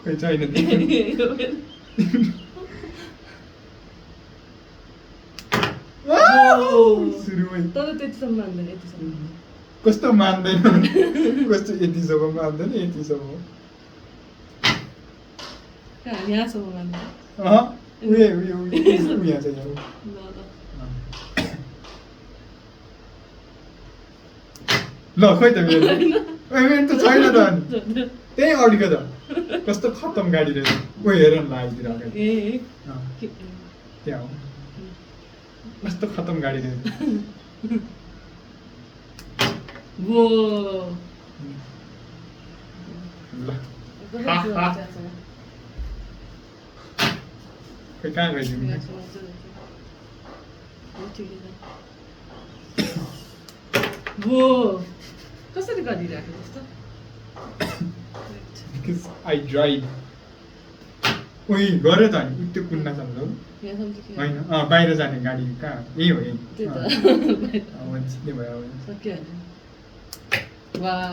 खोइ छैन सुरुमै तर त्यतिसम्म मान्दैन यतिसम्म कस्तो मान्दैन कस्तो यतिसम्म मान्दैन यतिसम्म कहाँ यहाँसम्म मान्दैन उयो यहाँ चाहिँ ल ल खोइ त मेरो मेरो त छैन त अनि त्यही अडिको त कस्तो खत्तम गाडी रहेछ ओ हेर न आइदिएर अगाडि ए त्यहाँ हो कस्तो खत्तम गाडी रहेछ वो ल खोइ कहाँ गइदिनु वो कसरी गरिराख्यो त्यस्तो Because I drive. ओइ गऱ्यो त अनि त्यो कुन्न सक्छ हो यहाँसम्म चाहिँ होइन बाहिर जाने गाडी कहाँ यही हो यही त्यही त हुन्छ त्यही भयो सक्यो वाह